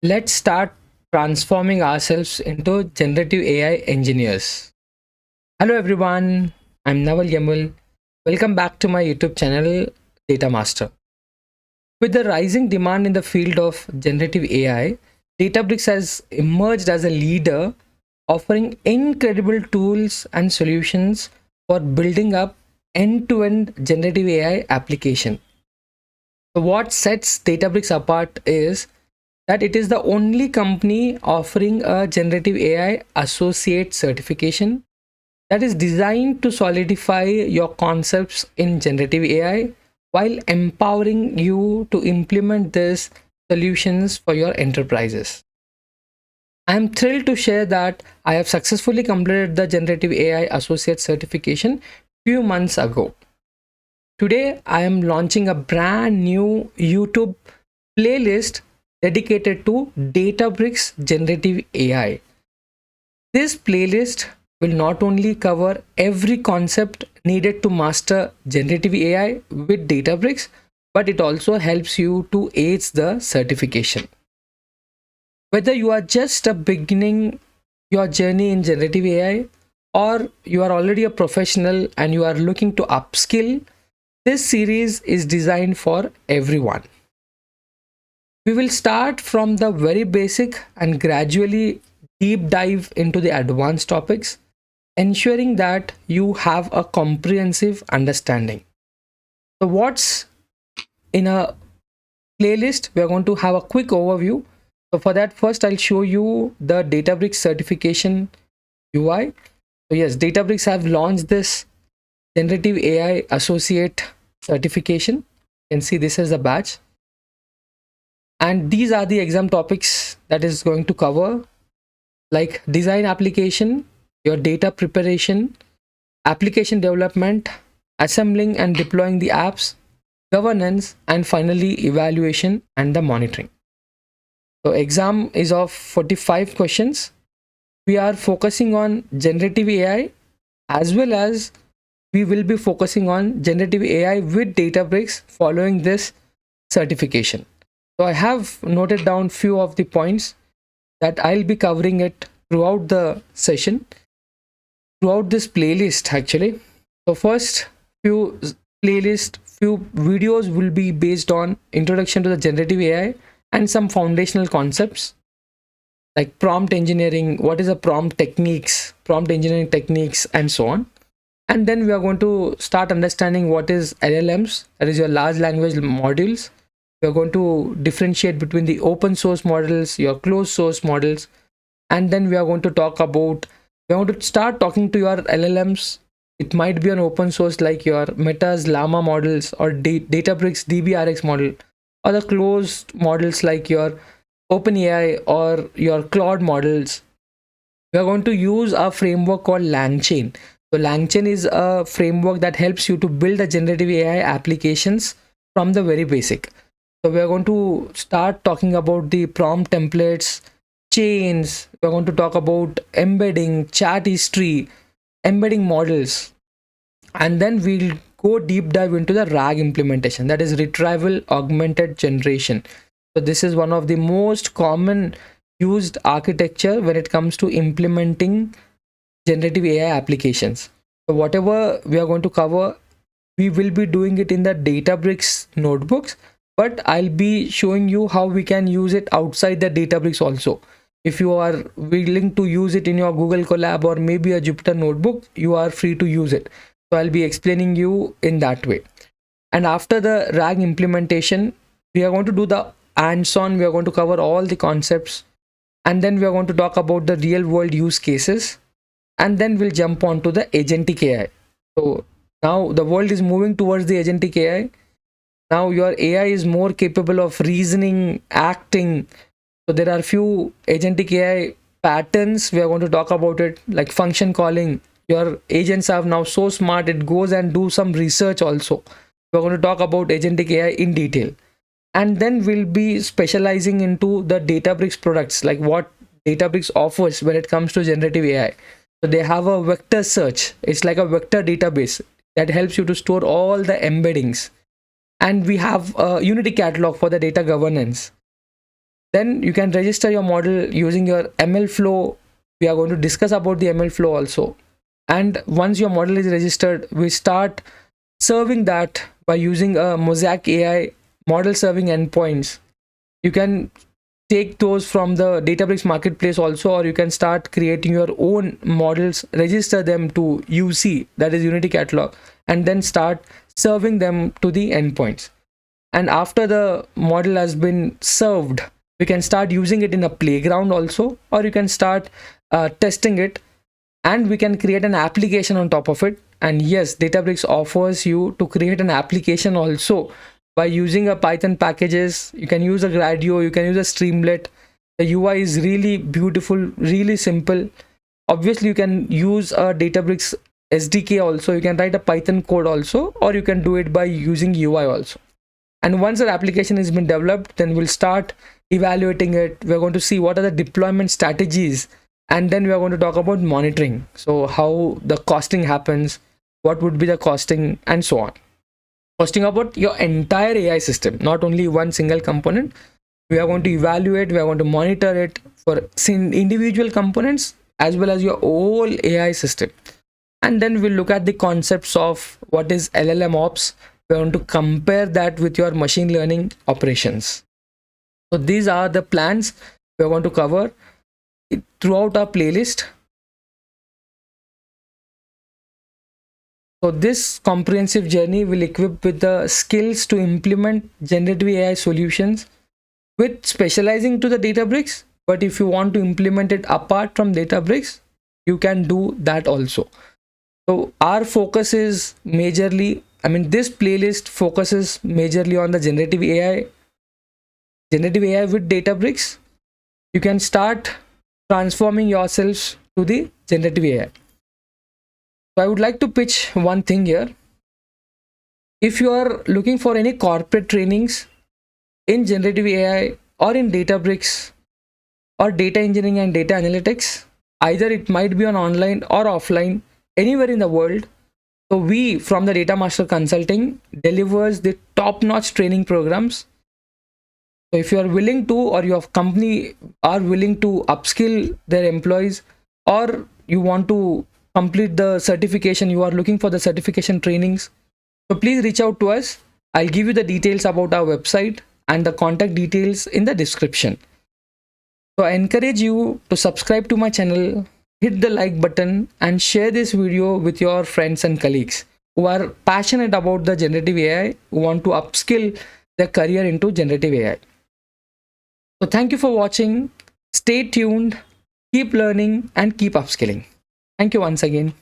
Let's start transforming ourselves into generative AI engineers. Hello everyone, I'm Naval Yamal. Welcome back to my YouTube channel, Data Master. With the rising demand in the field of generative AI, Databricks has emerged as a leader, offering incredible tools and solutions for building up end-to-end generative AI application. So what sets Databricks apart is that it is the only company offering a generative AI associate certification that is designed to solidify your concepts in generative AI while empowering you to implement these solutions for your enterprises. I am thrilled to share that I have successfully completed the generative AI associate certification few months ago. Today, I am launching a brand new YouTube playlist dedicated to Databricks Generative AI. This playlist will not only cover every concept needed to master generative AI with Databricks, but it also helps you to ace the certification. Whether you are just a beginning your journey in generative AI or you are already a professional and you are looking to upskill, this series is designed for everyone. We will start from the very basic and gradually deep dive into the advanced topics, ensuring that you have a comprehensive understanding. So, what's in a playlist? We are going to have a quick overview. So, for that, first I'll show you the Databricks certification UI. So, yes, Databricks have launched this Generative AI Associate certification. You can see this is the badge. And these are the exam topics that is going to cover, like design application, your data preparation, application development, assembling and deploying the apps, governance, and finally evaluation and the monitoring. So exam is of 45 questions. We are focusing on generative AI as well as we will be focusing on generative AI with Databricks following this certification. So I have noted down few of the points that I'll be covering it throughout the session, throughout this playlist actually. So first few few videos will be based on introduction to the generative AI and some foundational concepts like prompt engineering, what is a prompt engineering techniques, and so on. And then we are going to start understanding what is LLMs, that is your large language modules. We are going to differentiate between the open source models, your closed source models, and then we are going to start talking to your LLMs. It might be an open source like your Meta's Llama models or Databricks DBRX model, or the closed models like your OpenAI or your Claude models. We are going to use a framework called LangChain. So LangChain is a framework that helps you to build a generative AI applications from the very basic. So we are going to start talking about the prompt templates, chains. We're going to talk about embedding, chat history, embedding models, and then we'll go deep dive into the RAG implementation, that is Retrieval-Augmented Generation. So this is one of the most common used architecture when it comes to implementing generative AI applications. So whatever we are going to cover, we will be doing it in the Databricks notebooks, but I'll be showing you how we can use it outside the Databricks also. If you are willing to use it in your Google Colab or maybe a Jupyter notebook, you are free to use it. So I'll be explaining you in that way. And after the RAG implementation, we are going to do the hands-on. We are going to cover all the concepts, and then we are going to talk about the real world use cases, and then we'll jump on to the Agentic AI. So now the world is moving towards the Agentic AI. Now your AI is more capable of reasoning, acting. So there are few Agentic AI patterns. We are going to talk about it, like function calling. Your agents are now so smart, it goes and do some research also. We're going to talk about Agentic AI in detail. And then we'll be specializing into the Databricks products, like what Databricks offers when it comes to generative AI. So they have a vector search. It's like a vector database that helps you to store all the embeddings. And we have a Unity catalog for the data governance. Then you can register your model using your ML flow. We are going to discuss about the ML flow also. And once your model is registered, we start serving that by using a Mosaic AI model serving endpoints. You can take those from the Databricks marketplace also, or you can start creating your own models, register them to UC, that is Unity Catalog, and then start serving them to the endpoints. And after the model has been served, we can start using it in a playground also, or you can start testing it, and we can create an application on top of it. And yes, Databricks offers you to create an application also by using a Python packages. You can use a Gradio, you can use a Streamlit. The UI is really beautiful, really simple. Obviously, you can use a Databricks SDK also. You can write a Python code also, or you can do it by using UI also. And once the application has been developed, then we'll start evaluating it. We're going to see what are the deployment strategies, and then we are going to talk about monitoring. So how the costing happens, what would be the costing, and so on. Costing about your entire AI system, not only one single component. We are going to evaluate, we are going to monitor it for individual components as well as your whole AI system. And then we'll look at the concepts of what is LLMOps. We're going to compare that with your machine learning operations. So these are the plans we're going to cover throughout our playlist. So this comprehensive journey will equip with the skills to implement generative AI solutions with specializing to the Databricks. But if you want to implement it apart from Databricks, you can do that also. So our focus is majorly, this playlist focuses majorly on the generative AI with Databricks. You can start transforming yourselves to the generative AI. So I would like to pitch one thing here. If you are looking for any corporate trainings in generative AI or in Databricks or data engineering and data analytics, either it might be on online or offline, anywhere in the world. So we from the Data Master Consulting delivers the top-notch training programs. So if you are willing to, or your company are willing to upskill their employees, or you want to complete the certification, you are looking for the certification trainings, so please reach out to us. I'll give you the details about our website and the contact details in the description. So I encourage you to subscribe to my channel, hit the like button, and share this video with your friends and colleagues who are passionate about the generative AI, who want to upskill their career into generative AI. So thank you for watching. Stay tuned, keep learning, and keep upskilling. Thank you once again.